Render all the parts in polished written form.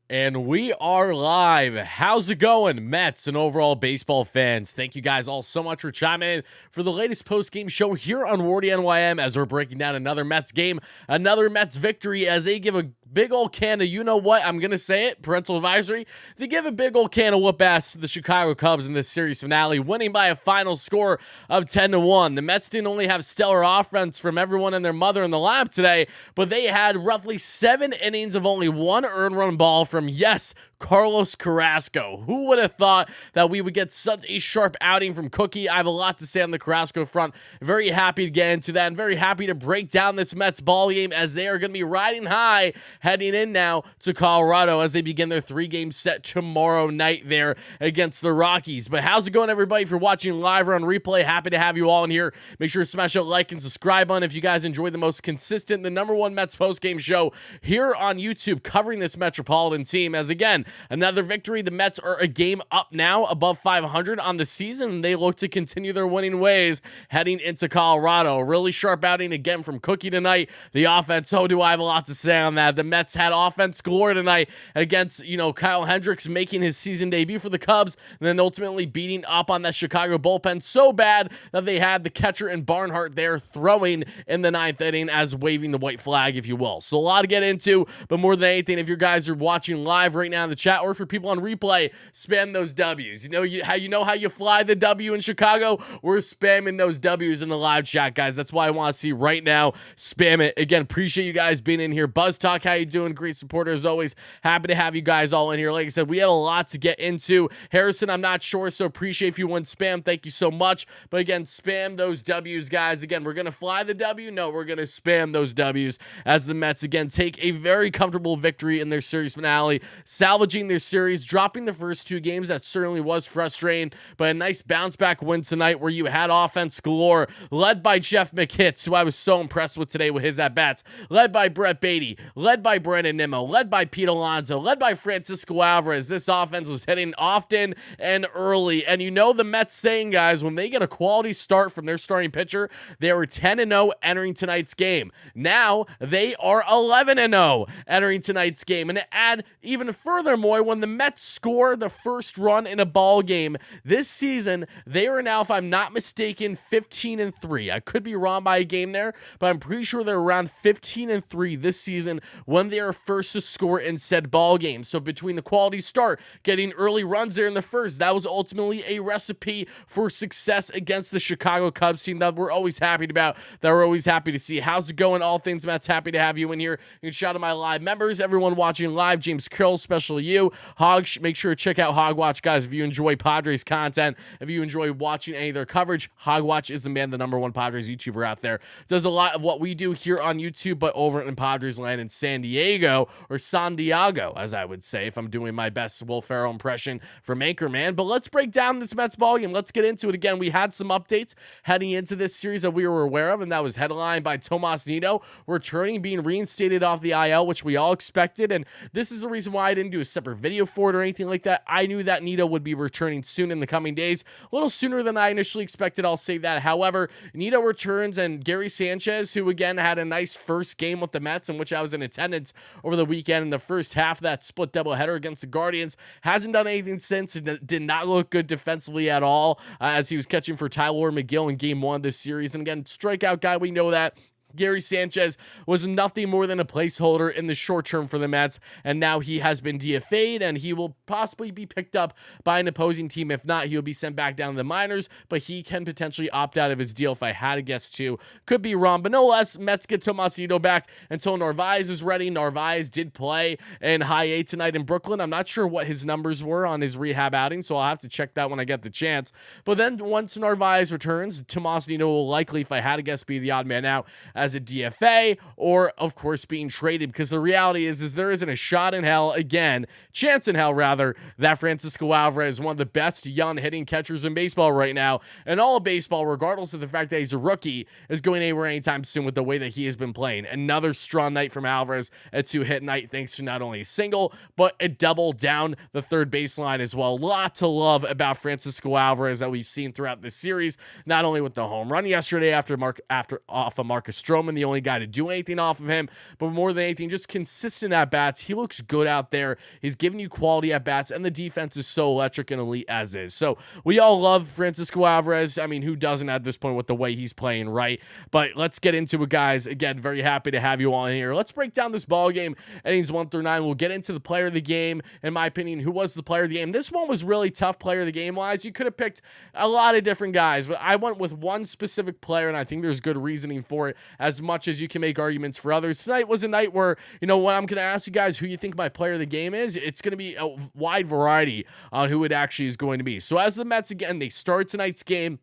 And we are live. How's it going, Mets and overall baseball fans? Thank you guys all so much for chiming in for the latest post-game show here on WardyNYM as we're breaking down another Mets game, another Mets victory as they give a big old can of, you know what, I'm going to say it, parental advisory. They give a big old can of whoop-ass to the Chicago Cubs in this series finale, winning by a final score of 10-1. The Mets didn't only have stellar offense from everyone and their mother in the lab today, but they had roughly 7 innings of only one earned run ball from, yes, Carlos Carrasco. Who would have thought that we would get such a sharp outing from Cookie? I have a lot to say on the Carrasco front. Very happy to get into that and very happy to break down this Mets ball game as they are going to be riding high heading in now to Colorado as they begin their 3-game set tomorrow night there against the Rockies. But how's it going, everybody? If you're watching live or on replay, happy to have you all in here. Make sure to smash that like and subscribe button if you guys enjoy the most consistent, the #1 Mets postgame show here on YouTube covering this Metropolitan team. As again, another victory. The Mets are a game up now, above 500 on the season, and they look to continue their winning ways heading into Colorado. A really sharp outing again from Cookie tonight. The offense, oh, do I have a lot to say on that. The Mets had offense galore tonight against, Kyle Hendricks making his season debut for the Cubs, and then ultimately beating up on that Chicago bullpen so bad that they had the catcher and Barnhart there throwing in the 9th inning as waving the white flag, if you will. So a lot to get into, but more than anything, if you guys are watching live right now in the chat, or for people on replay, spam those W's. How you fly the W in Chicago? We're spamming those W's in the live chat, guys. That's why I want to see right now. Spam it. Again, appreciate you guys being in here. Buzz Talk, how you doing? Great supporter as always. Happy to have you guys all in here. Like I said, we have a lot to get into. Harrison, I'm not sure, so appreciate if you wouldn't spam. Thank you so much. But again, spam those W's, guys. Again, we're going to fly the W. No, we're going to spam those W's as the Mets, again, take a very comfortable victory in their series finale, salvaging their series, dropping the first 2 games. That certainly was frustrating, but a nice bounce back win tonight where you had offense galore, led by Jeff McHitz, who I was so impressed with today with his at-bats, led by Brett Beatty, led by Brandon Nimmo, led by Pete Alonso, led by Francisco Alvarez. This offense was hitting often and early, and the Mets saying, guys, when they get a quality start from their starting pitcher, they were 10-0 entering tonight's game. Now they are 11-0 entering tonight's game, and to add even furthermore, when the Mets score the first run in a ball game this season, they are now, if I'm not mistaken, 15-3. I could be wrong by a game there, but I'm pretty sure they're around 15-3 this season when they are first to score in said ball game. So between the quality start, getting early runs there in the first, that was ultimately a recipe for success against the Chicago Cubs team that we're always happy about, that we're always happy to see. How's it going? All things Mets, happy to have you in here. You can shout out my live members, everyone watching live, James Carroll, especially you. Hog, make sure to check out Hogwatch, guys. If you enjoy Padres content, if you enjoy watching any of their coverage, Hogwatch is the #1 Padres YouTuber out there. Does a lot of what we do here on YouTube, but over in Padres land in San Diego, or San Diego, as I would say, if I'm doing my best Will Ferrell impression from Anchorman. But let's break down this Mets ball game. Let's get into it. Again, we had some updates heading into this series that we were aware of, and that was headlined by Tomas Nido returning, being reinstated off the IL, which we all expected. And this is the reason why I didn't do a separate video for it or anything like that. I knew that Nido would be returning soon in the coming days, a little sooner than I initially expected, I'll say that. However, Nido returns, and Gary Sanchez, who again had a nice first game with the Mets, in which I was in attendance over the weekend in the first half of that split doubleheader against the Guardians, hasn't done anything since. It did not look good defensively at all as he was catching for Tyler McGill in game 1 of this series. And again, strikeout guy, we know that. Gary Sanchez was nothing more than a placeholder in the short term for the Mets, and now he has been DFA'd, and he will possibly be picked up by an opposing team. If not, he'll be sent back down to the minors, but he can potentially opt out of his deal if I had to guess too. Could be wrong, but no less, Mets get Tomasito back until Narvaez is ready. Narvaez did play in high A tonight in Brooklyn. I'm not sure what his numbers were on his rehab outing, so I'll have to check that when I get the chance. But then once Narvaez returns, Tomasito will likely, if I had to guess, be the odd man out as a DFA, or of course being traded, because the reality is there isn't a shot in hell, again, chance in hell rather, that Francisco Alvarez is one of the best young hitting catchers in baseball right now, and all of baseball, regardless of the fact that he's a rookie, is going anywhere anytime soon with the way that he has been playing. Another strong night from Alvarez, a 2-hit night thanks to not only a single, but a double down the third baseline as well. A lot to love about Francisco Alvarez that we've seen throughout this series, not only with the home run yesterday off of Marcus Stroman, Stroman the only guy to do anything off of him, but more than anything, just consistent at-bats. He looks good out there. He's giving you quality at-bats, and the defense is so electric and elite as is. So we all love Francisco Alvarez. I mean, who doesn't at this point with the way he's playing, right? But let's get into it, guys. Again, very happy to have you all in here. Let's break down this ball game, innings 1 through 9. We'll get into the player of the game. In my opinion, who was the player of the game? This one was really tough player of the game-wise. You could have picked a lot of different guys, but I went with one specific player, and I think there's good reasoning for it, as much as you can make arguments for others. Tonight was a night where, you know, when I'm going to ask you guys who you think my player of the game is, it's going to be a wide variety on who it actually is going to be. So as the Mets, again, they start tonight's game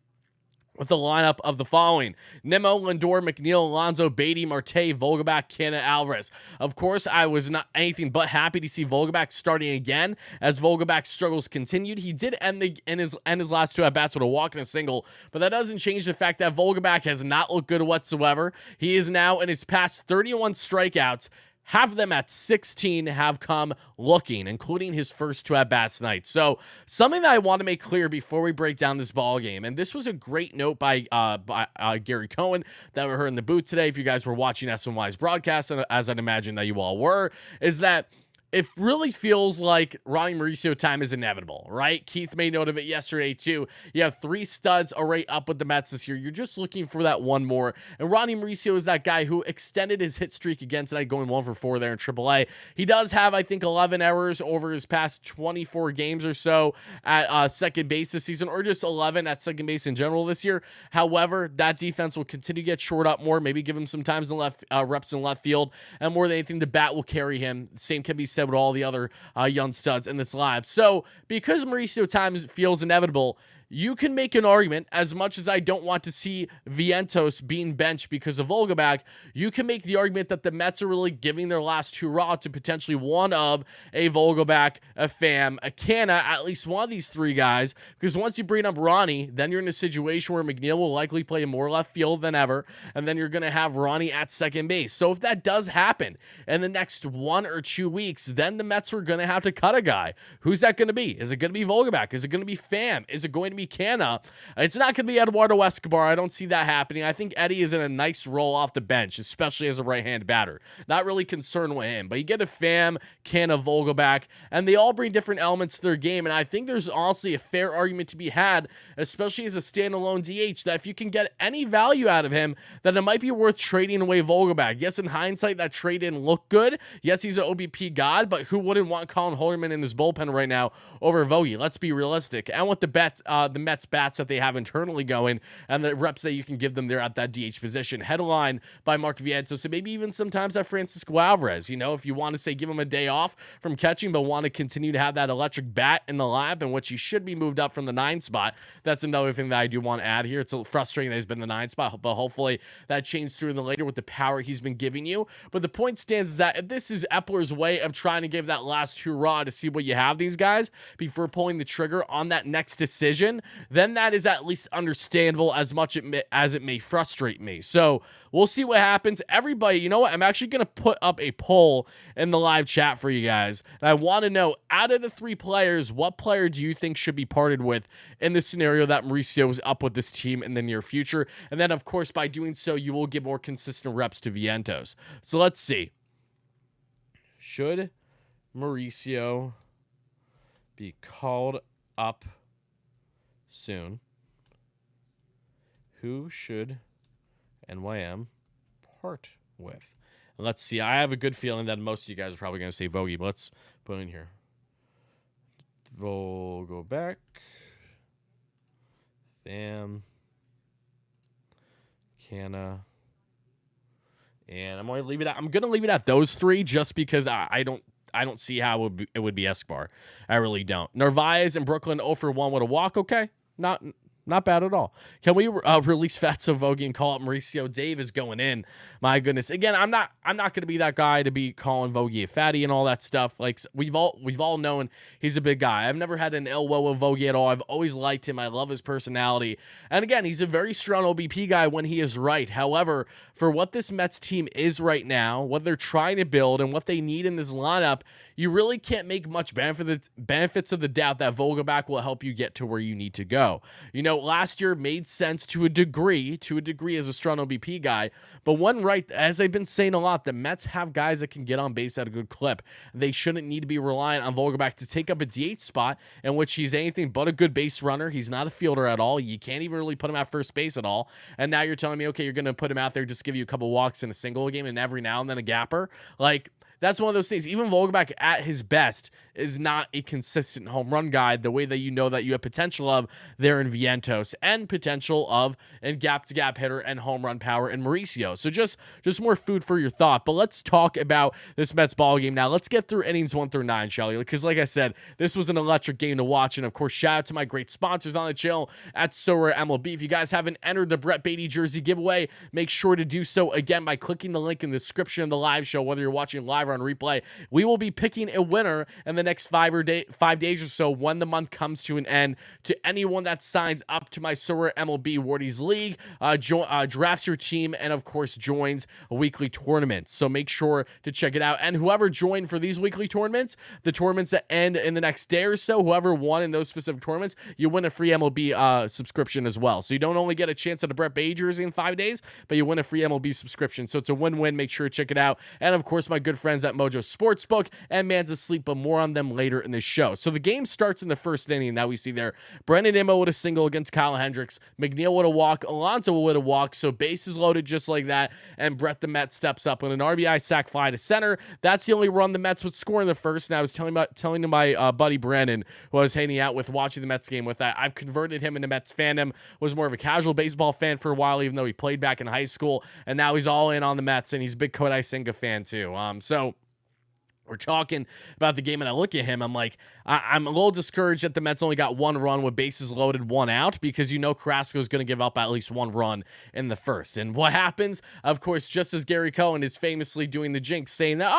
with the lineup of the following: Nimmo, Lindor, McNeil, Alonso, Beatty, Marte, Vogelbach, Canna, Alvarez. Of course, I was not anything but happy to see Vogelbach starting again as Vogelbach's struggles continued. He did end his last two at-bats with a walk and a single, but that doesn't change the fact that Vogelbach has not looked good whatsoever. He is now, in his past 31 strikeouts, half of them at 16 have come looking, including his first two at-bats tonight. So something that I want to make clear before we break down this ball game, and this was a great note by Gary Cohen that we heard in the booth today. If you guys were watching SNY's broadcast, and as I'd imagine that you all were, is that it really feels like Ronnie Mauricio time is inevitable, right? Keith made note of it yesterday, too. You have 3 studs already up with the Mets this year. You're just looking for that one more. And Ronnie Mauricio is that guy who extended his hit streak again tonight, going 1 for 4 there in AAA. He does have, I think, 11 errors over his past 24 games or so at second base this season, or just 11 at second base in general this year. However, that defense will continue to get shored up more, maybe give him some times in reps in left field, and more than anything, the bat will carry him. Same can be said with all the other young studs in this lineup. So because Mauricio time feels inevitable, you can make an argument, as much as I don't want to see Vientos being benched because of Vogelbach, you can make the argument that the Mets are really giving their last hurrah to potentially one of a Vogelbach, a Pham, a Canna, at least one of these 3 guys, because once you bring up Ronnie, then you're in a situation where McNeil will likely play more left field than ever, and then you're going to have Ronnie at second base. So if that does happen in the next 1 or 2 weeks, then the Mets are going to have to cut a guy. Who's that going to be? Is it going to be Vogelbach? Is it going to be Pham? Is it going to be Canna? It's not going to be Eduardo Escobar. I don't see that happening. I think Eddie is in a nice role off the bench, especially as a right-hand batter. Not really concerned with him, but you get a Pham, Canna, Vogelbach, and they all bring different elements to their game, and I think there's honestly a fair argument to be had, especially as a standalone DH, that if you can get any value out of him, that it might be worth trading away Vogelbach. Yes, in hindsight, that trade didn't look good. Yes, he's an OBP god, but who wouldn't want Colin Holderman in this bullpen right now over Vogie? Let's be realistic. And with the Mets bats that they have internally going, and the reps that you can give them there at that DH position, headline by Mark Vientos, and maybe even sometimes at Francisco Alvarez. You know, if you want to say give him a day off from catching, but want to continue to have that electric bat in the lab, in which he should be moved up from the 9 spot. That's another thing that I do want to add here. It's a little frustrating that he's been the 9 spot, but hopefully that changes through in the later with the power he's been giving you. But the point stands is that if this is Epler's way of trying to give that last hurrah to see what you have these guys before pulling the trigger on that next decision, then that is at least understandable, as much as it may frustrate me. So we'll see what happens. Everybody, you know what? I'm actually going to put up a poll in the live chat for you guys. And I want to know, out of the 3 players, what player do you think should be parted with in the scenario that Mauricio is up with this team in the near future? And then, of course, by doing so, you will give more consistent reps to Vientos. So let's see. Should Mauricio be called up soon? Who should NYM part with? And let's see. I have a good feeling that most of you guys are probably going to say Vogie, but let's put in here. Vogelbach, Pham, Canna, and I'm going to leave it at, I'm going to leave it at those 3 just because I don't see how it would be Escobar. I really don't. Narvaez in Brooklyn 0 for 1 with a walk. Okay. Not bad at all. Can we release Fatso Vogie and call up Mauricio? Dave is going in. My goodness. Again, I'm not I'm not going to be that guy to be calling Vogie a fatty and all that stuff. Like, we've all known he's a big guy. I've never had an ill will with Vogie at all. I've always liked him. I love his personality. And again, he's a very strong OBP guy when he is right. However, for what this Mets team is right now, what they're trying to build, and what they need in this lineup, you really can't make much benefits of the doubt that Vogelback will help you get to where you need to go. Last year made sense to a degree as a strong OBP guy, but as I've been saying a lot, the Mets have guys that can get on base at a good clip. They shouldn't need to be reliant on Vogelback to take up a DH spot in which he's anything but a good base runner. He's not a fielder at all. You can't even really put him at first base at all. And now you're telling me, okay, you're going to put him out there, just give you a couple walks in a single game and every now and then a gapper. Like, that's one of those things. Even Vogelback at his best is not a consistent home run guy the way that that you have potential of there in Vientos and potential of in gap-to-gap hitter and home run power in Mauricio. So just more food for your thought. But let's talk about this Mets ball game now. Let's get through innings 1 through 9, shall we? Because like I said, this was an electric game to watch. And of course, shout out to my great sponsors on the channel at MLB. If you guys haven't entered the Brett Beatty jersey giveaway, make sure to do so again by clicking the link in the description of the live show, whether you're watching live or on replay. We will be picking a winner in the next 5 days or so when the month comes to an end. To anyone that signs up to my MLB Wardy's League, drafts your team, and of course joins a weekly tournament. So make sure to check it out. And whoever joined for these weekly tournaments, the tournaments that end in the next day or so, whoever won in those specific tournaments, you win a free MLB subscription as well. So you don't only get a chance at a Brett Beatty jersey in 5 days, but you win a free MLB subscription. So it's a win-win. Make sure to check it out. And of course, my good friends at Mojo Sportsbook and Manta Sleep, but more on them later in the show. So the game starts in the first inning that we see there. Brendan Nimmo with a single against Kyle Hendricks. McNeil with a walk. Alonso with a walk. So bases loaded just like that. And Brett the Met steps up with an RBI sac fly to center. That's the only run the Mets would score in the first. And I was telling to my buddy Brandon, who I was hanging out with watching the Mets game with, that I've converted him into Mets fandom. Was more of a casual baseball fan for a while, even though he played back in high school. And now he's all in on the Mets, and he's a big Kodai Senga fan too. So we're talking about the game, and I look at him, I'm like, I'm a little discouraged that the Mets only got 1 run with bases loaded, 1 out, because Carrasco is going to give up at least 1 run in the first. And what happens? Of course, just as Gary Cohen is famously doing the jinx, saying that,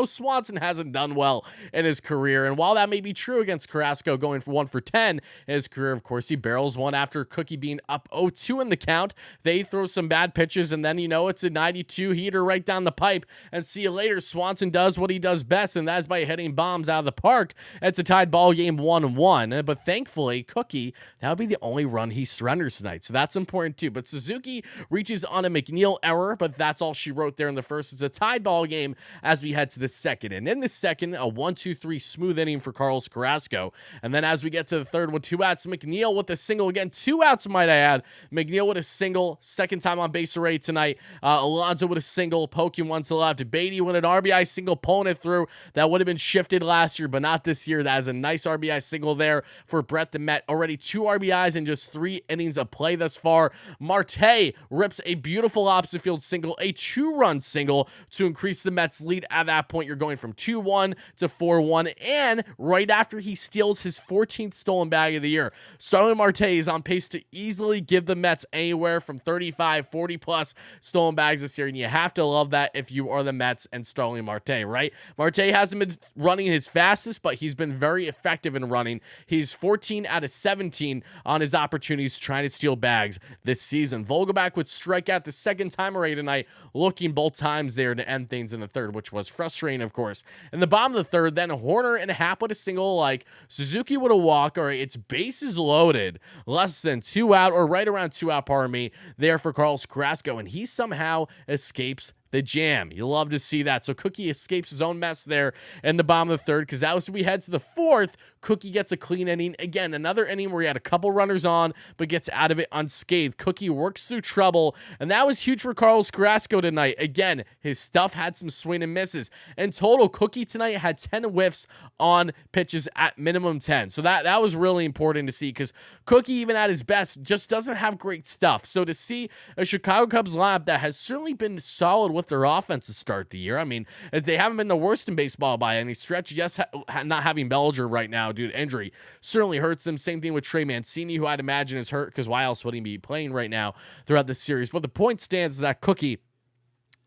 Swanson hasn't done well in his career. And while that may be true against Carrasco, going for 1 for 10 in his career, of course, he barrels one after Cookie being up 0-2 in the count. They throw some bad pitches, and then, it's a 92 heater right down the pipe. And see you later. Swanson does what he does best, and that's by hitting bombs out of the park. It's a tied ball game 1-1, but thankfully Cookie, that would be the only run he surrenders tonight, so that's important too. But Suzuki reaches on a McNeil error, but that's all she wrote there in the first. It's a tied ball game as we head to the second, and in the second, a 1-2-3 smooth inning for Carlos Carrasco. And then as we get to the third with 2 outs, McNeil with a single again, 2 outs might I add. McNeil with a single, second time on base array tonight. Alonso with a single, poking one to the left. Beatty with an RBI single, pulling it through. That would have been shifted last year, but not this year. That is a nice RBI single there for Brett the Met. Already 2 RBIs in just 3 innings of play thus far. Marte rips a beautiful opposite field single, a 2-run single to increase the Mets' lead. At that point, you're going from 2-1 to 4-1, and right after he steals his 14th stolen bag of the year, Starling Marte is on pace to easily give the Mets anywhere from 35, 40-plus stolen bags this year, and you have to love that if you are the Mets and Starling Marte, right? Marte hasn't been running his fastest, but he's been very effective in running. He's 14 out of 17 on his opportunities trying to steal bags this season. Vogelback would strike out the second time already tonight, looking both times there to end things in the third, which was frustrating, of course. In the bottom of the third, then Horner and Happ with a single, like Suzuki with a walk. All right, it's bases loaded, less than 2 out, or right around 2 out, pardon me, there for Carlos Carrasco, and he somehow escapes the jam. You love to see that. So Cookie escapes his own mess there in the bottom of the third, because that was we head to the fourth. Cookie gets a clean inning. Again, another inning where he had a couple runners on, but gets out of it unscathed. Cookie works through trouble, and that was huge for Carlos Carrasco tonight. Again, his stuff had some swing and misses. In total, Cookie tonight had 10 whiffs on pitches at minimum 10. So that was really important to see, because Cookie, even at his best, just doesn't have great stuff. So to see a Chicago Cubs lineup that has certainly been solid with their offense to start the year. I mean, as they haven't been the worst in baseball by any stretch. Yes, not having Bellinger right now due to injury certainly hurts them. Same thing with Trey Mancini, who I'd imagine is hurt, because why else would he be playing right now throughout the series? But the point stands is that Cookie,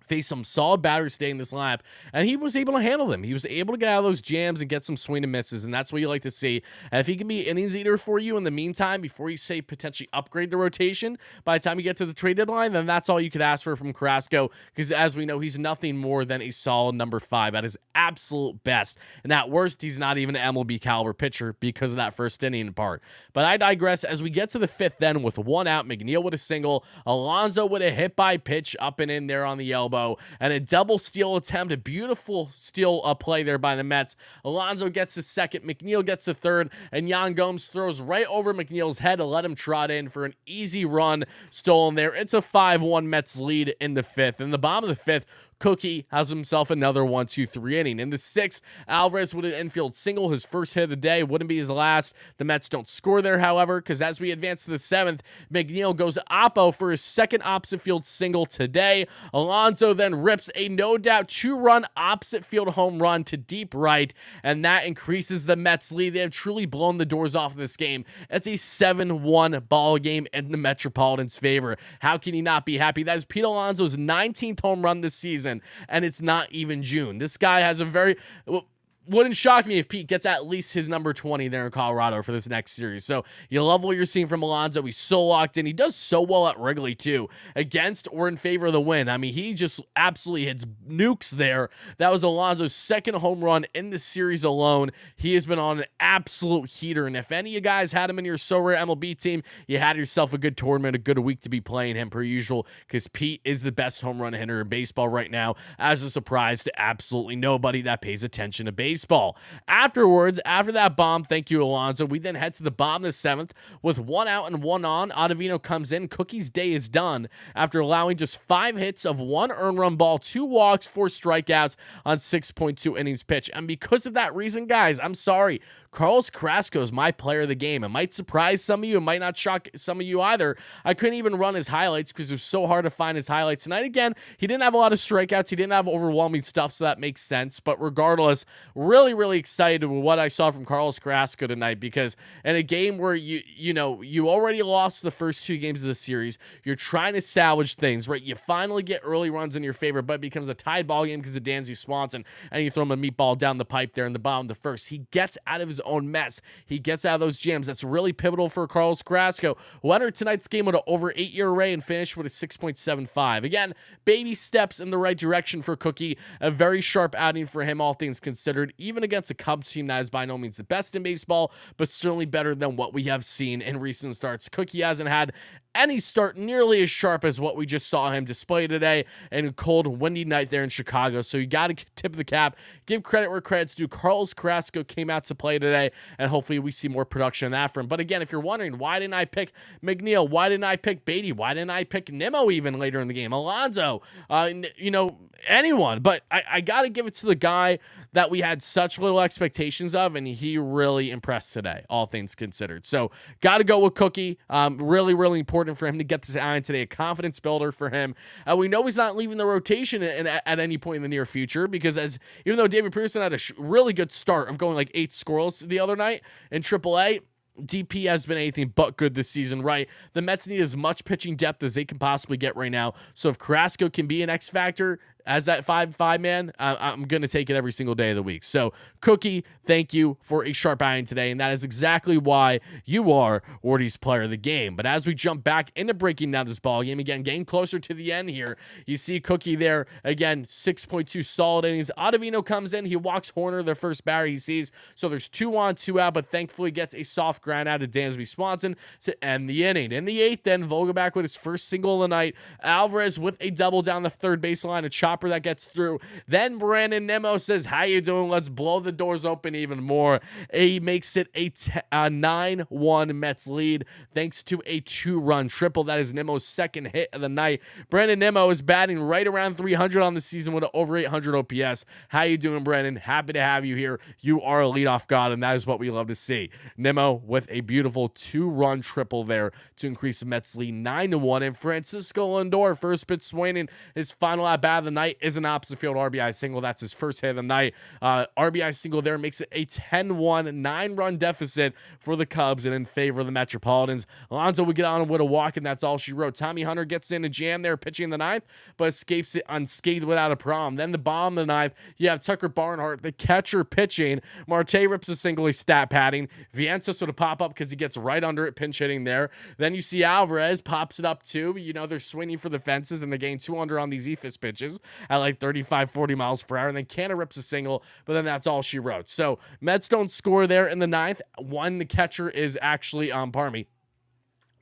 faced some solid batters today in this lineup, and he was able to handle them. He was able to get out of those jams and get some swing and misses, and that's what you like to see. And if he can be innings eater for you in the meantime, before you say potentially upgrade the rotation by the time you get to the trade deadline, then that's all you could ask for from Carrasco, because as we know, he's nothing more than a solid number 5 at his absolute best. And at worst, he's not even an MLB caliber pitcher because of that first inning part. But I digress. As we get to the 5th then, with 1 out, McNeil with a single, Alonso with a hit by pitch up and in there on the elbow, and a double steal attempt, a beautiful steal play there by the Mets. Alonso gets the second, McNeil gets the third, and Yan Gomes throws right over McNeil's head to let him trot in for an easy run stolen there. It's a 5-1 Mets lead in the 5th. In the bottom of the 5th, Cookie has himself another 1-2-3 inning. In the 6th, Alvarez with an infield single, his first hit of the day, wouldn't be his last. The Mets don't score there, however, because as we advance to the 7th, McNeil goes oppo for his second opposite field single today. Alonso then rips a no-doubt 2-run opposite field home run to deep right, and that increases the Mets lead. They have truly blown the doors off of this game. It's a 7-1 ball game in the Metropolitans' favor. How can he not be happy? That is Pete Alonso's 19th home run this season, and it's not even June. This guy has a very... Wouldn't shock me if Pete gets at least his number 20 there in Colorado for this next series. So you love what you're seeing from Alonso. He's so locked in. He does so well at Wrigley too, against or in favor of the win. I mean, he just absolutely hits nukes there. That was Alonso's second home run in the series alone. He has been on an absolute heater, and if any of you guys had him in your So Rare MLB team, you had yourself a good tournament, a good week to be playing him per usual, because Pete is the best home run hitter in baseball right now, as a surprise to absolutely nobody that pays attention to baseball. Afterwards, after that bomb, thank you, Alonso, we then head to the bottom of the 7th with 1 out and 1 on. Ottavino comes in. Cookie's day is done after allowing just 5 hits of 1 earned run ball, 2 walks, 4 strikeouts on 6.2 innings pitched. And because of that reason, guys, I'm sorry, Carlos Carrasco is my player of the game. It might surprise some of you. It might not shock some of you either. I couldn't even run his highlights because it was so hard to find his highlights tonight. Again, he didn't have a lot of strikeouts. He didn't have overwhelming stuff, so that makes sense. But regardless, really excited with what I saw from Carlos Carrasco tonight, because in a game where you already lost the first 2 games of the series, you're trying to salvage things, right? You finally get early runs in your favor, but it becomes a tied ball game because of Dansby Swanson, and you throw him a meatball down the pipe there in the bottom of the first. He gets out of his own mess. He gets out of those jams. That's really pivotal for Carlos Carrasco, who entered tonight's game with an over 8-year array and finished with a 6.75. Again, baby steps in the right direction for Cookie. A very sharp outing for him, all things considered, even against a Cubs team that is by no means the best in baseball, but certainly better than what we have seen in recent starts. Cookie hasn't had any start nearly as sharp as what we just saw him display today in a cold, windy night there in Chicago. So you got to tip the cap, give credit where credit's due. Carlos Carrasco came out to play today, and hopefully we see more production of that from him. But again, if you're wondering, why didn't I pick McNeil? Why didn't I pick Beatty? Why didn't I pick Nimmo even later in the game? Alonso, anyone. But I got to give it to the guy that we had such little expectations of, and he really impressed today, all things considered. So got to go with Cookie. Really important for him to get this iron today, a confidence builder for him. We know he's not leaving the rotation at any point in the near future, because even though David Pearson had a really good start of going like 8 scoreless the other night in AAA, DP has been anything but good this season, right? The Mets need as much pitching depth as they can possibly get right now. So if Carrasco can be an X factor as that 5-5 man, I'm going to take it every single day of the week. So, Cookie, thank you for a sharp outing today, and that is exactly why you are Wardy's player of the game. But as we jump back into breaking down this ball game, again, getting closer to the end here, you see Cookie there, again, 6.2 solid innings. Ottavino comes in, he walks Horner, the first batter he sees, so there's 2 on, 2 out, but thankfully gets a soft ground out of Dansby Swanson to end the inning. In the 8th, then, Vogelback with his first single of the night, Alvarez with a double down the third baseline, a chopper that gets through. Then Brandon Nimmo says, how you doing? Let's blow the doors open even more. He makes it a 9-1 Mets lead thanks to a 2-run triple. That is Nimmo's second hit of the night. Brandon Nimmo is batting right around 300 on the season with an over 800 OPS. How you doing, Brandon? Happy to have you here. You are a leadoff god, and that is what we love to see. Nimmo with a beautiful 2-run triple there to increase the Mets lead 9-1. And Francisco Lindor, first pitch swinging his final at bat of the night, night is an opposite field RBI single. That's his first hit of the night. RBI single there makes it a 10-1, 9-run deficit for the Cubs and in favor of the Metropolitans. Alonso would get on with a walk, and that's all she wrote. Tommy Hunter gets in a jam there pitching in the ninth, but escapes it unscathed without a problem. Then the bottom of the ninth, you have Tucker Barnhart, the catcher, pitching. Marte rips a single, he's stat padding. Vientos would pop up because he gets right under it, pinch hitting there. Then you see Alvarez pops it up too. You know, they're swinging for the fences, and they gain 200 on these eephus pitches at like 35, 40 miles per hour. And then Canna rips a single, but then that's all she wrote. So Mets don't score there in the ninth. One, the catcher is actually, pardon me,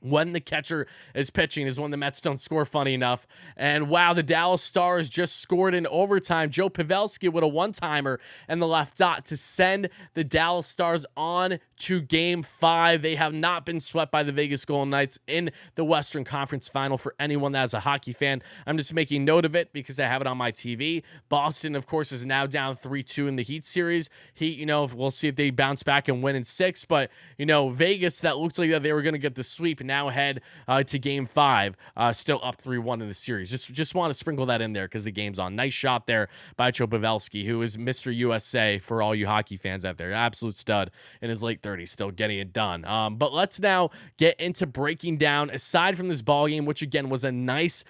when the catcher is pitching is when the Mets don't score, funny enough. And wow, the Dallas Stars just scored in overtime. Joe Pavelski with a one-timer and the left dot to send the Dallas Stars on to Game 5. They have not been swept by the Vegas Golden Knights in the Western Conference Final. For anyone that is a hockey fan, I'm just making note of it because I have it on my TV. Boston, of course, is now down 3-2 in the Heat series. Heat, you know, we'll see if they bounce back and win in 6. But, you know, Vegas, that looked like that they were going to get the sweep, and now head to Game 5, still up 3-1 in the series. Just want to sprinkle that in there because the game's on. Nice shot there by Joe Pavelski, who is Mr. USA for all you hockey fans out there. Absolute stud in his late 30s, still getting it done. But let's now get into breaking down, aside from this ball game, which again was a nice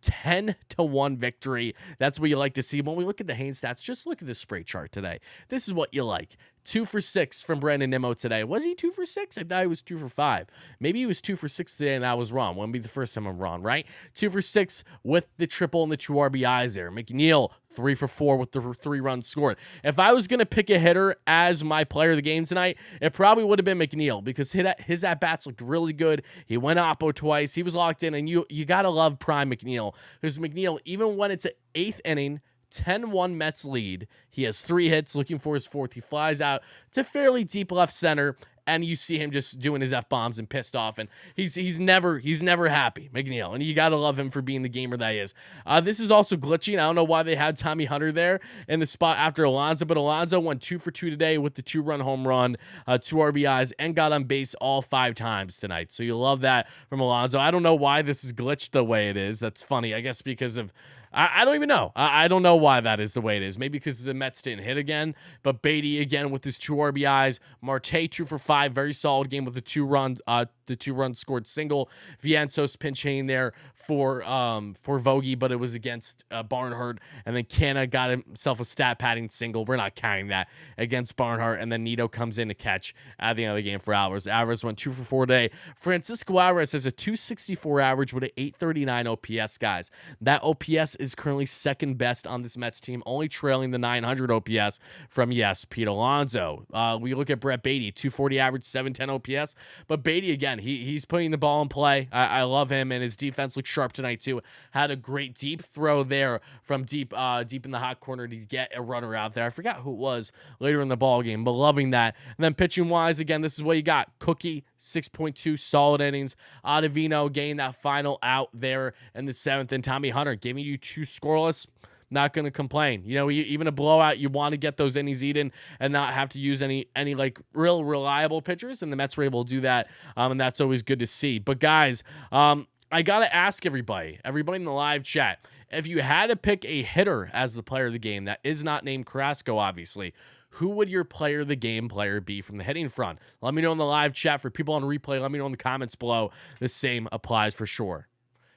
10-1 victory. That's what you like to see. When we look at the Haynes stats, just look at the spray chart today. This is what you like. 2 for 6 from Brandon Nimmo today. Was he 2 for 6? I thought he was 2 for 5. Maybe he was 2 for 6 today and I was wrong. Wouldn't be the first time I'm wrong, right? 2 for 6 with the triple and the 2 RBIs there. McNeil, 3 for 4 with the 3 runs scored. If I was going to pick a hitter as my player of the game tonight, it probably would have been McNeil because his at-bats looked really good. He went oppo twice. He was locked in, and you got to love prime McNeil because McNeil, even when it's an 8th inning, 10-1 Mets lead, he has 3 hits, looking for his 4th. He flies out to fairly deep left center, and you see him just doing his F-bombs and pissed off, and he's never happy, McNeil, and you got to love him for being the gamer that he is. This is also glitching. I don't know why they had Tommy Hunter there in the spot after Alonso, but Alonso went 2 for 2 today with the 2-run home run, 2 RBIs, and got on base all 5 times tonight. So you love that from Alonso. I don't know why this is glitched the way it is. That's funny, I guess because of I don't even know. I don't know why that is the way it is. Maybe because the Mets didn't hit again. But Beatty again with his 2 RBIs. Marte 2 for 5. Very solid game with the 2 runs. The 2-run scored single. Vientos pinch hitting there for Vogie, but it was against Barnhart. And then Canna got himself a stat padding single. We're not counting that against Barnhart. And then Nito comes in to catch at the end of the game for Alvarez. Alvarez went 2 for 4 today. Francisco Alvarez has a 264 average with an 839 OPS, guys. That OPS is currently second best on this Mets team, only trailing the 900 OPS from, yes, Pete Alonso. We look at Brett Beatty, 240 average, 710 OPS. But Beatty, again, he's putting the ball in play. I love him, and his defense looks sharp tonight, too. Had a great deep throw there from deep in the hot corner to get a runner out there. I forgot who it was later in the ball game, but loving that. And then pitching-wise, again, this is what you got. Cookie, 6.2 solid innings. Ottavino getting that final out there in the 7th, and Tommy Hunter giving you 2 scoreless. Not going to complain. You know, even a blowout, you want to get those innings eaten and not have to use any like real reliable pitchers, and the Mets were able to do that, and that's always good to see. But guys, I got to ask everybody in the live chat, if you had to pick a hitter as the player of the game that is not named Carrasco, obviously, who would your player of the game player be from the hitting front? Let me know in the live chat. For people on replay, let me know in the comments below. The same applies for sure.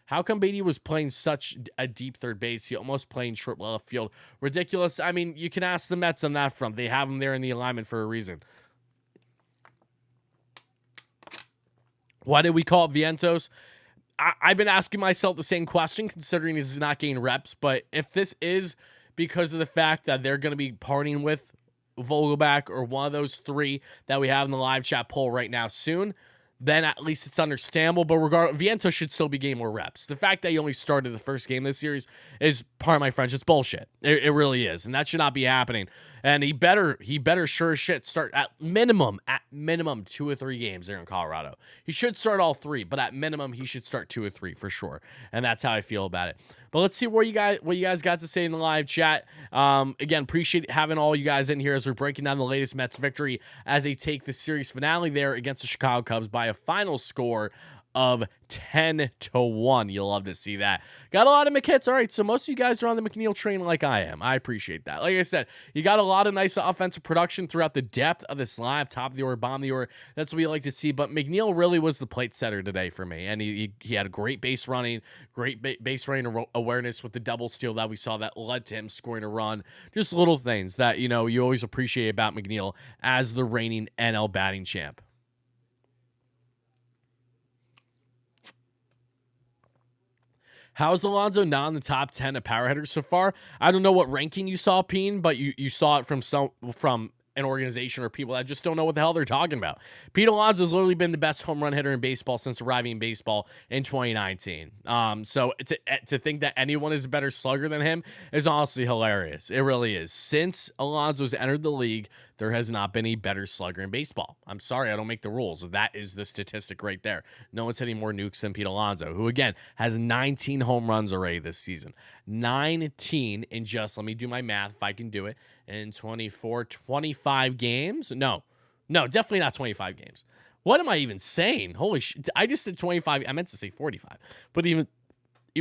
How come Beatty was playing such a deep third base? He almost playing short left field. Ridiculous. I mean, you can ask the Mets on that front. They have him there in the alignment for a reason. Why did we call it Vientos? I've been asking myself the same question, considering he's not getting reps. But if this is because of the fact that they're going to be partying with Vogelback or one of those 3 that we have in the live chat poll right now soon, then at least it's understandable. But regardless, Vientos should still be getting more reps. The fact that he only started the first game this series is, pardon my French, it's bullshit. It really is, and that should not be happening. And he better sure as shit start at minimum 2 or 3 games there in Colorado. He should start all 3, but at minimum he should start 2 or 3 for sure. And that's how I feel about it. But let's see what you guys got to say in the live chat. Again, appreciate having all you guys in here as we're breaking down the latest Mets victory as they take the series finale there against the Chicago Cubs by a final score of 10-1. You'll love to see that. Got a lot of McHits. All right, so most of you guys are on the McNeil train like I am. I appreciate that. Like I said, you got a lot of nice offensive production throughout the depth of this lineup, top of the order, bottom of the order. That's what we like to see. But McNeil really was the plate setter today for me, and he had a great base running, base running awareness with the double steal that we saw that led to him scoring a run. Just little things that you always appreciate about McNeil as the reigning NL batting champ. How's Alonso not in the top 10 of power hitters so far? I don't know what ranking you saw, Peen, but you saw it from an organization or people that just don't know what the hell they're talking about. Pete Alonso has literally been the best home run hitter in baseball since arriving in baseball in 2019. So to think that anyone is a better slugger than him is honestly hilarious. It really is. Since Alonso's entered the league, there has not been a better slugger in baseball. I'm sorry, I don't make the rules. That is the statistic right there. No one's hitting more nukes than Pete Alonso, who, again, has 19 home runs already this season. 19 in just, let me do my math if I can do it, in 25 games? No, definitely not 25 games. What am I even saying? Holy shit. I just said 25. I meant to say 45. But even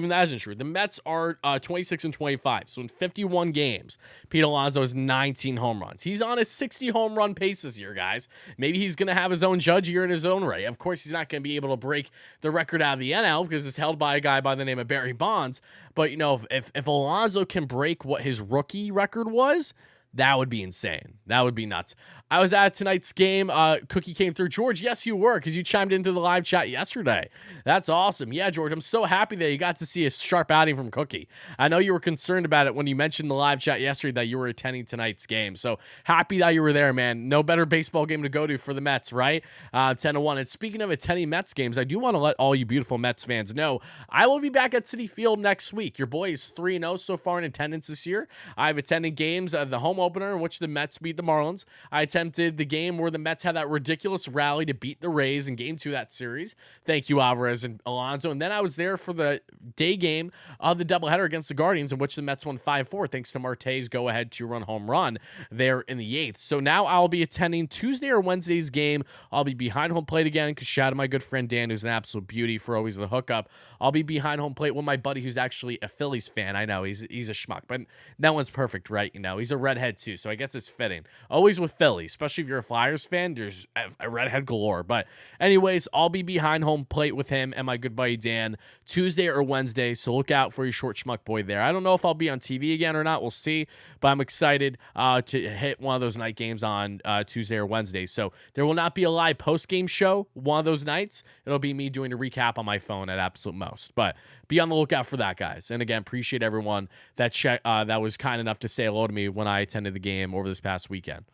that isn't true. The Mets are 26-25. So in 51 games, Pete Alonso has 19 home runs. He's on a 60 home run pace this year, guys. Maybe he's going to have his own judge year in his own right. Of course, he's not going to be able to break the record out of the NL because it's held by a guy by the name of Barry Bonds. But, if Alonso can break what his rookie record was, that would be insane. That would be nuts. I was at tonight's game. Cookie came through. George, yes, you were, because you chimed into the live chat yesterday. That's awesome. Yeah, George, I'm so happy that you got to see a sharp outing from Cookie. I know you were concerned about it when you mentioned the live chat yesterday that you were attending tonight's game. So happy that you were there, man. No better baseball game to go to for the Mets, right? 10-1. And speaking of attending Mets games, I do want to let all you beautiful Mets fans know I will be back at Citi Field next week. Your boy is 3-0 so far in attendance this year. I've attended games, the home opener in which the Mets beat the Marlins. I attempted the game where the Mets had that ridiculous rally to beat the Rays in game 2 of that series. Thank you, Alvarez and Alonso. And then I was there for the day game of the doubleheader against the Guardians, in which the Mets won 5-4 thanks to Marte's go-ahead 2-run home run there in the 8th. So now I'll be attending Tuesday or Wednesday's game. I'll be behind home plate again because shout out to my good friend Dan, who's an absolute beauty for always the hookup. I'll be behind home plate with my buddy who's actually a Phillies fan. I know he's a schmuck, but that one's perfect, right? He's a redhead too, so I guess it's fitting. Always with Philly, especially if you're a Flyers fan, there's a redhead galore. But anyways, I'll be behind home plate with him and my good buddy Dan Tuesday or Wednesday, so look out for your short schmuck boy there. I don't know if I'll be on TV again or not. We'll see, but I'm excited to hit one of those night games on Tuesday or Wednesday. So there will not be a live post-game show one of those nights. It'll be me doing a recap on my phone at absolute most. But be on the lookout for that, guys. And again, appreciate everyone that that was kind enough to say hello to me when I attended the game over this past weekend.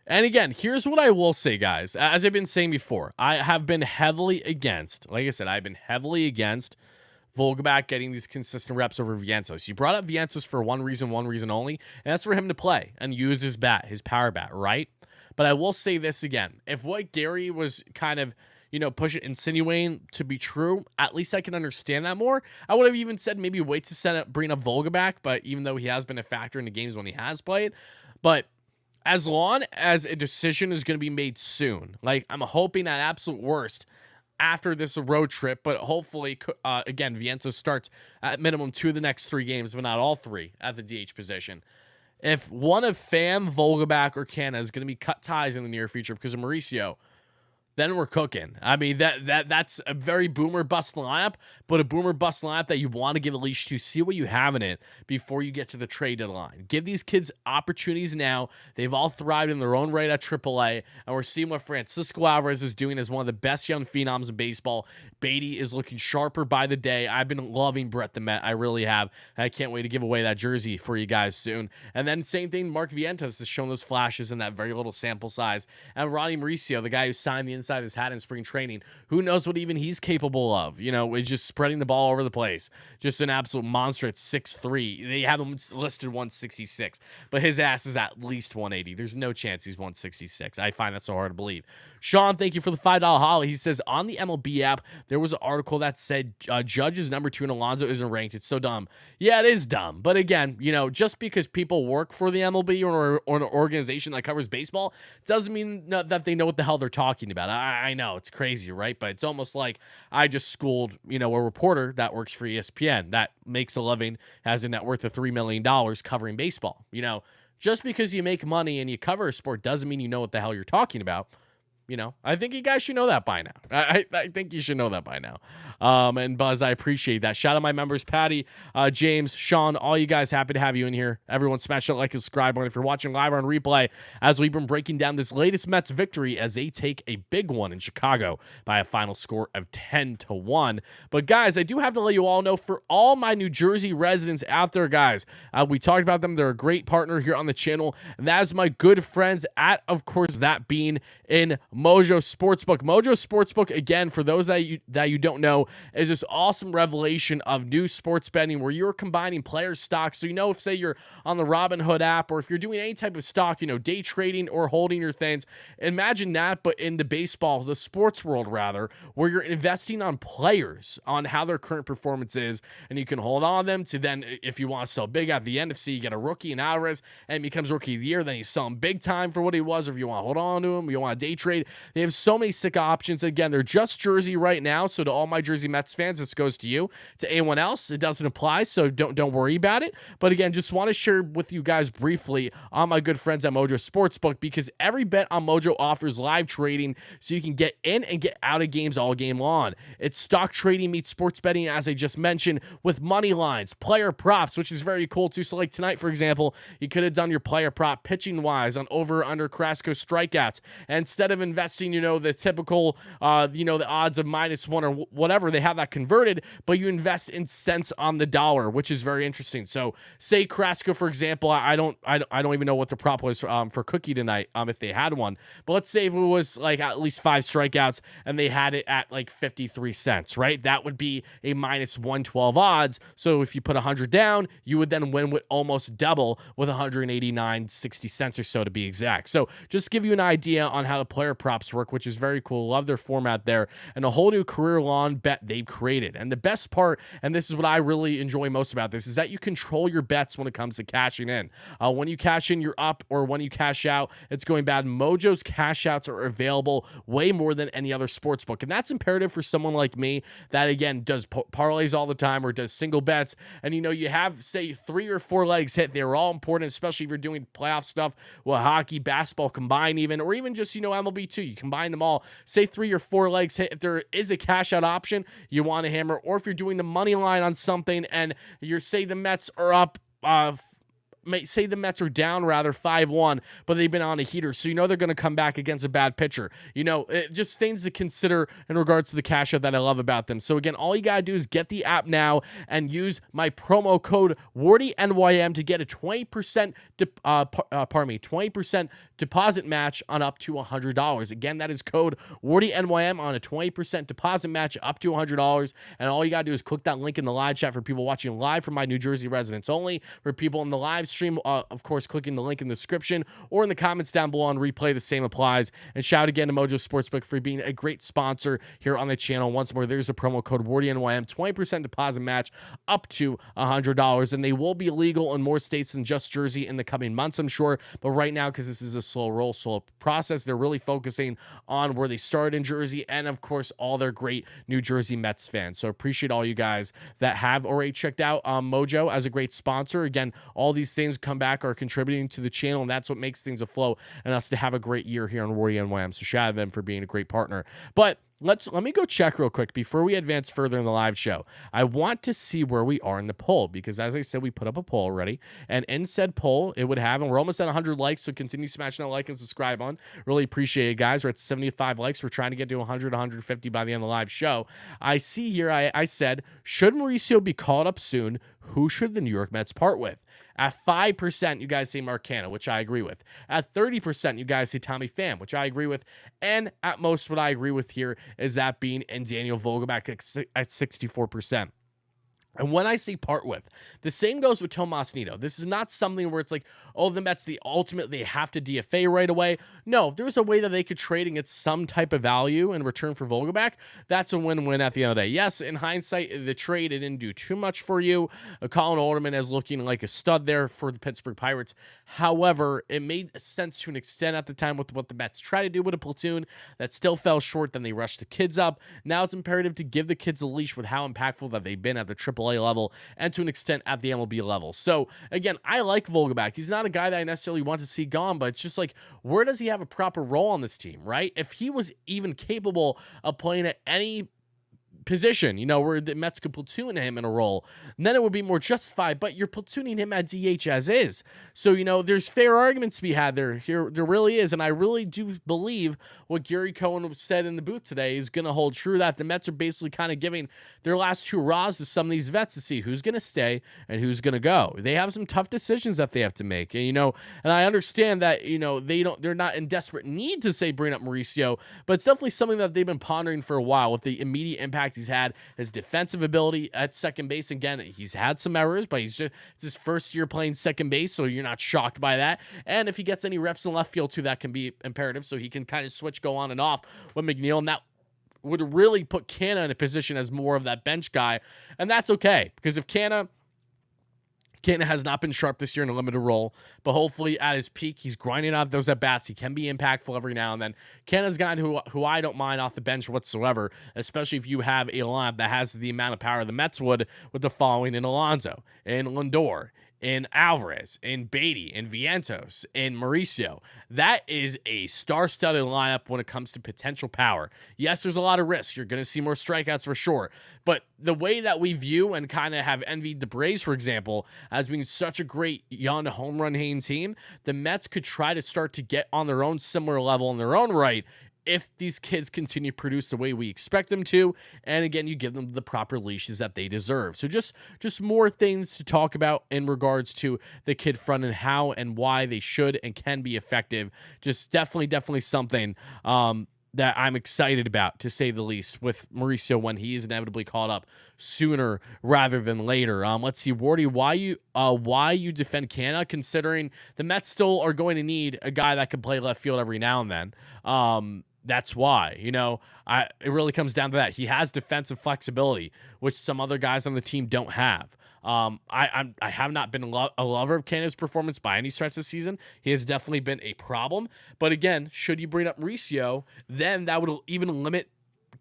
And again, here's what I will say, guys. As I've been saying before, I have been heavily against, like I said, I've been heavily against Vogelbach getting these consistent reps over Vientos. You brought up Vientos for one reason only, and that's for him to play and use his bat, his power bat, right? But I will say this again. If what Gary was kind of, insinuating to be true, at least I can understand that more. I would have even said maybe wait to bring up Vogelbach, but even though he has been a factor in the games when he has played. But as long as a decision is going to be made soon, like I'm hoping at absolute worst after this road trip, but hopefully, again, Vientos starts at minimum 2 of the next 3 games, if not all 3 at the DH position. If one of Pham, Vogelbach, or Canna is going to be cut ties in the near future because of Mauricio, then we're cooking. I mean, that's a very boomer bust lineup, but a boomer bust lineup that you want to give a leash to, see what you have in it before you get to the trade deadline. Give these kids opportunities now. They've all thrived in their own right at AAA, and we're seeing what Francisco Alvarez is doing as one of the best young phenoms in baseball. Beatty is looking sharper by the day. I've been loving Brett the Met. I really have. I can't wait to give away that jersey for you guys soon. And then same thing, Mark Vientos has shown those flashes in that very little sample size. And Ronnie Mauricio, the guy who signed the inside of his hat in spring training, who knows what even he's capable of, is just spreading the ball over the place. Just an absolute monster at 6'3". They have him listed 166, but his ass is at least 180. There's no chance he's 166. I find that so hard to believe. Sean, thank you for the $5 holly. He says, on the MLB app, there was an article that said Judge is number 2 and Alonso isn't ranked. It's so dumb. Yeah, it is dumb. But again, just because people work for the MLB or an organization that covers baseball doesn't mean that they know what the hell they're talking about. I know it's crazy, right? But it's almost like I just schooled, a reporter that works for ESPN that makes a living, has a net worth of $3 million covering baseball. Just because you make money and you cover a sport doesn't mean you know what the hell you're talking about. I think you guys should know that by now. I think you should know that by now. And Buzz, I appreciate that. Shout out my members, Patty, James, Sean, all you guys. Happy to have you in here. Everyone smash that like and subscribe button if you're watching live or on replay, as we've been breaking down this latest Mets victory as they take a big one in Chicago by a final score of 10-1. But guys, I do have to let you all know, for all my New Jersey residents out there, guys, we talked about them. They're a great partner here on the channel, and that is my good friends at, of course, that being in Mojo Sportsbook. Mojo Sportsbook, again, for those that you don't know, is this awesome revelation of new sports betting where you're combining player stocks. So if, say, you're on the Robinhood app, or if you're doing any type of stock, day trading or holding your things, imagine that, but in the sports world rather, where you're investing on players, on how their current performance is, and you can hold on them to then, if you want to sell big at the end, if say you get a rookie in Alvarez and he becomes rookie of the year, then you sell him big time for what he was, or if you want to hold on to him, you want to day trade. They have so many sick options. Again, they're just Jersey right now, so to all my Jersey Mets fans, this goes to you. To anyone else, it doesn't apply, so don't worry about it. But again, just want to share with you guys briefly on my good friends at Mojo Sportsbook, because every bet on Mojo offers live trading, so you can get in and get out of games all game long. It's stock trading meets sports betting, as I just mentioned, with money lines, player props, which is very cool too. So like tonight, for example, you could have done your player prop pitching wise on over or under Carrasco strikeouts, and instead of investing, the typical, the odds of -1 or whatever, they have that converted, but you invest in cents on the dollar, which is very interesting. So say Carrasco, for example, I don't even know what the prop was for Cookie tonight, if they had one, but let's say if it was like at least 5 strikeouts and they had it at like 53 cents, right? That would be a -112 odds. So if you put 100 down, you would then win with almost double, with 189.60 cents or so to be exact. So just give you an idea on how the player props work, which is very cool. Love their format there, and a whole new career-long bet they've created. And the best part, and this is what I really enjoy most about this, is that you control your bets when it comes to cashing in. When you cash in, you're up, or when you cash out, it's going bad. Mojo's cash outs are available way more than any other sports book, and that's imperative for someone like me that, again, does parlays all the time or does single bets, and you have, say, 3 or 4 legs hit. They're all important, especially if you're doing playoff stuff, hockey, basketball combined even, or even just, MLB too. You combine them all. Say 3 or 4 legs hit. If there is a cash out option you want to hammer, or if you're doing the money line on something and say the Mets are up, say the Mets are down rather 5-1, but they've been on a heater, so they're going to come back against a bad pitcher. Just things to consider in regards to the cash out that I love about them. So again, all you got to do is get the app now and use my promo code WardyNYM to get a 20% 20% deposit match on up to $100. Again, that is code WardyNYM on a 20% deposit match up to $100. And all you got to do is click that link in the live chat for people watching live from my New Jersey residents only. For people in the live stream, of course, clicking the link in the description or in the comments down below on replay, the same applies. And shout again to Mojo Sportsbook for being a great sponsor here on the channel. Once more, there's a promo code WardyNYM, 20% deposit match up to $100. And they will be legal in more states than just Jersey in the coming months, I'm sure. But right now, because this is a slow roll, slow process, they're really focusing on where they started in Jersey and, of course, all their great New Jersey Mets fans. So appreciate all you guys that have already checked out Mojo as a great sponsor. Again, all these things come back are contributing to the channel, and that's what makes things afloat and us to have a great year here on WardyNYM. So shout out to them for being a great partner. But let me go check real quick before we advance further in the live show. I want to see where we are in the poll, because as I said, we put up a poll already, and in said poll, it would have, and we're almost at 100 likes, so continue smashing that like and subscribe on. Really appreciate it, guys. We're at 75 likes. We're trying to get to 100, 150 by the end of the live show. I see here, I said, should Mauricio be called up soon? Who should the New York Mets part with? At 5%, you guys say Mark Canha, which I agree with. At 30%, you guys say Tommy Pham, which I agree with. And at most, what I agree with here is that being and Daniel Vogelback at 64%. And when I say part with, the same goes with Tomas Nido. This is not something where it's like, oh, the Mets, the ultimate, they have to DFA right away. No, if there's a way that they could trade and get some type of value in return for Vogelback, that's a win-win at the end of the day. Yes, in hindsight, the trade, it didn't do too much for you. Colin Alderman is looking like a stud there for the Pittsburgh Pirates. However, it made sense to an extent at the time with what the Mets tried to do with a platoon that still fell short. Then they rushed the kids up. Now it's imperative to give the kids a leash with how impactful that they've been at the AAA level and to an extent at the MLB level. So again, I like Vogelback. He's not a guy that I necessarily want to see gone, but it's just like, where does he have a proper role on this team, right? If he was even capable of playing at any position, where the Mets could platoon him in a role, then it would be more justified, but you're platooning him at DH as is. So, there's fair arguments to be had there. There really is, and I really do believe what Gary Cohen said in the booth today is going to hold true, that the Mets are basically kind of giving their last two hurrahs to some of these vets to see who's going to stay and who's going to go. They have some tough decisions that they have to make, and I understand that, they're not in desperate need to say bring up Mauricio, but it's definitely something that they've been pondering for a while with the immediate impact he's had, his defensive ability at second base. Again, he's had some errors, but it's his first year playing second base, so you're not shocked by that. And if he gets any reps in left field too, that can be imperative, so he can kind of switch, go on and off with McNeil, and that would really put Canna in a position as more of that bench guy, and that's okay, because if Canna has not been sharp this year in a limited role, but hopefully at his peak, he's grinding out those at-bats. He can be impactful every now and then. Canna's a guy who I don't mind off the bench whatsoever, especially if you have a lineup that has the amount of power the Mets would with the following in Alonso, in Lindor, in Alvarez, in Beatty, in Vientos, in Mauricio. That is a star-studded lineup when it comes to potential power. Yes, there's a lot of risk. You're going to see more strikeouts for sure. But the way that we view and kind of have envied the Braves, for example, as being such a great young home run hitting team, the Mets could try to start to get on their own similar level in their own right if these kids continue to produce the way we expect them to, and again, you give them the proper leashes that they deserve. So just more things to talk about in regards to the kid front and how and why they should and can be effective. Just definitely something that I'm excited about, to say the least, with Mauricio when he is inevitably called up sooner rather than later. Let's see, Wardy, why you defend Canna, considering the Mets still are going to need a guy that can play left field every now and then. That's why, it really comes down to that. He has defensive flexibility, which some other guys on the team don't have. I have not been a lover of Canada's performance by any stretch this season. He has definitely been a problem. But again, should you bring up Mauricio, then that would even limit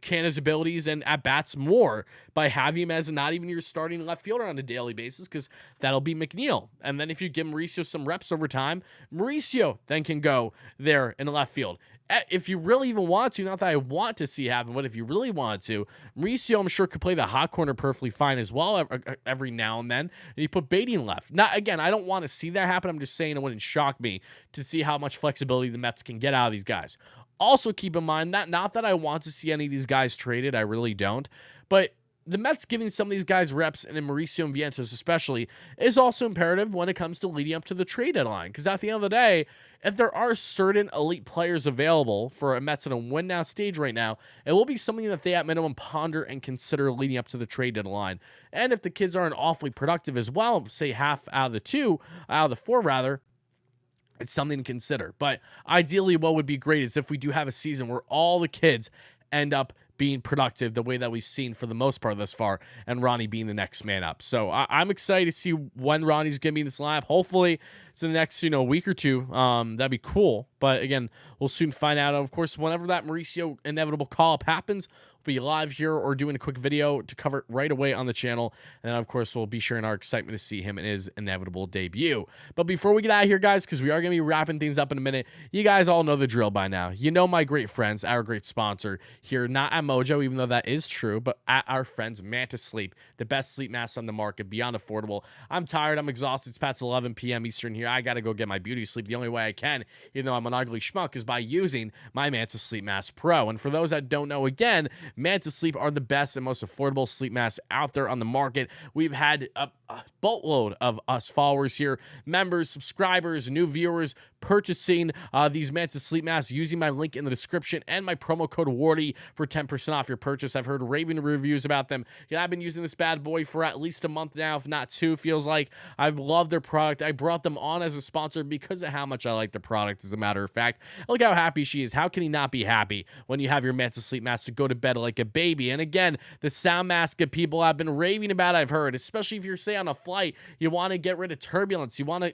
Canada's abilities and at-bats more by having him as not even your starting left fielder on a daily basis, because that'll be McNeil. And then if you give Mauricio some reps over time, Mauricio then can go there in the left field. If you really even want to, not that I want to see happen, but if you really want to, Mauricio, I'm sure, could play the hot corner perfectly fine as well every now and then. And you put Beatty in left. Not, again, I don't want to see that happen. I'm just saying it wouldn't shock me to see how much flexibility the Mets can get out of these guys. Also, keep in mind that not that I want to see any of these guys traded, I really don't, but the Mets giving some of these guys reps, and in Mauricio and Vientos especially, is also imperative when it comes to leading up to the trade deadline. Because at the end of the day, if there are certain elite players available for a Mets in a win-now stage right now, it will be something that they at minimum ponder and consider leading up to the trade deadline. And if the kids aren't awfully productive as well, say half out of the four rather, it's something to consider. But ideally, what would be great is if we do have a season where all the kids end up being productive the way that we've seen for the most part thus far, and Ronnie being the next man up. So I'm excited to see when Ronnie's going to be in this lineup. Hopefully it's in the next week or two. That'd be cool. But again, we'll soon find out. Of course, whenever that Mauricio inevitable call-up happens, we'll be live here or doing a quick video to cover it right away on the channel. And then, of course, we'll be sharing our excitement to see him in his inevitable debut. But before we get out of here, guys, because we are going to be wrapping things up in a minute, you guys all know the drill by now. You know my great friends, our great sponsor here, not at Mojo, even though that is true, but at our friends, Manta Sleep, the best sleep mask on the market, beyond affordable. I'm tired. I'm exhausted. It's past 11 p.m. Eastern here. I got to go get my beauty sleep the only way I can, even though I'm an ugly schmuck, is by using my Manta Sleep Mask Pro. And for those that don't know, again, Manta Sleep are the best and most affordable sleep masks out there on the market. We've had a boatload of us followers here, members, subscribers, new viewers, purchasing these Manta Sleep masks using my link in the description and my promo code WARDY for 10% off your purchase. I've heard raving reviews about them. Yeah, I've been using this bad boy for at least a month now, if not two, feels like. I've loved their product. I brought them on as a sponsor because of how much I like the product, as a matter of fact. Look how happy she is. How can he not be happy when you have your Manta Sleep mask to go to bed like a baby? And again, the sound mask that people have been raving about, I've heard, especially if you're, say, on a flight, you want to get rid of turbulence. You want to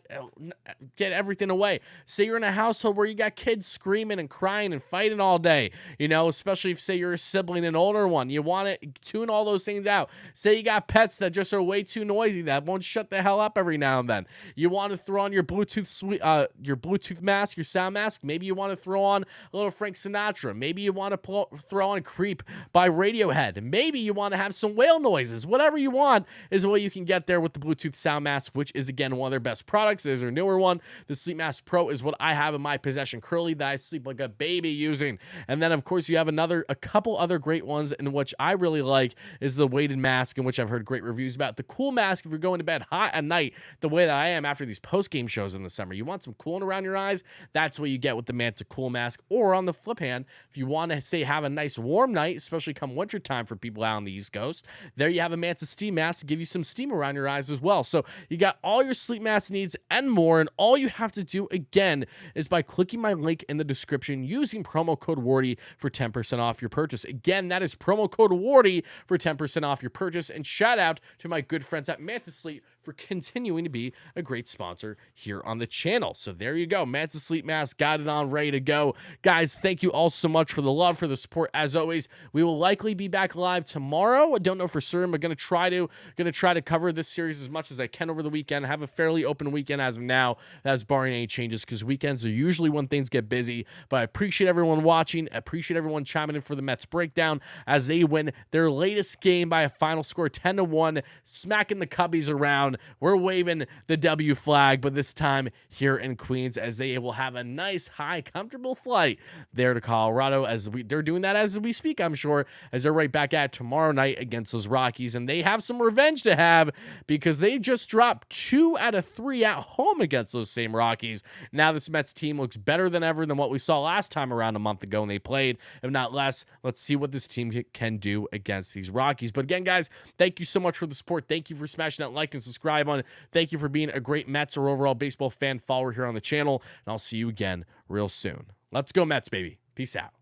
get everything away. Say you're in a household where you got kids screaming and crying and fighting all day, you know, especially if, say, you're a sibling, an older one. You want to tune all those things out. Say you got pets that just are way too noisy, that won't shut the hell up every now and then. You want to throw on your Bluetooth mask, your sound mask. Maybe you want to throw on a little Frank Sinatra. Maybe you want to throw on Creep by Radiohead. Maybe you want to have some whale noises. Whatever you want is what you can get there with the Bluetooth sound mask, which is, again, one of their best products. There's their newer one. The Sleep Mask Pro is what I have in my possession currently, that I sleep like a baby using. And then, of course, you have a couple other great ones, in which I really like is the weighted mask, in which I've heard great reviews about. The cool mask, if you're going to bed hot at night, the way that I am after these post-game shows in the summer, you want some cooling around your eyes, that's what you get with the Manta Cool Mask. Or on the flip hand, if you want to, say, have a nice warm night, especially come winter time for people out on the East Coast, there you have a Manta Steam Mask to give you some steam around your eyes as well. So you got all your sleep mask needs and more, and all you have to do, again, is by clicking my link in the description using promo code WARDY for 10% off your purchase. Again, that is promo code WARDY for 10% off your purchase. And shout out to my good friends at Manta Sleep for continuing to be a great sponsor here on the channel. So there you go. Manta Sleep Mask, got it on, ready to go. Guys, thank you all so much for the love, for the support. As always, we will likely be back live tomorrow. I don't know for certain, but going to try to cover this series as much as I can over the weekend. I have a fairly open weekend as of now. That's barring any changes, because weekends are usually when things get busy. But I appreciate everyone watching. I appreciate everyone chiming in for the Mets breakdown as they win their latest game by a final score 10-1, smacking the Cubbies around. We're waving the W flag, but this time here in Queens, as they will have a nice, high, comfortable flight there to Colorado. They're doing that as we speak, I'm sure, as they're right back at tomorrow night against those Rockies. And they have some revenge to have, because they just dropped 2 out of 3 at home against those same Rockies. Now this Mets team looks better than ever than what we saw last time around a month ago when they played, if not less. Let's see what this team can do against these Rockies. But again, guys, thank you so much for the support. Thank you for smashing that like and subscribe on. Thank you for being a great Mets or overall baseball fan follower here on the channel. And I'll see you again real soon. Let's go Mets, baby. Peace out.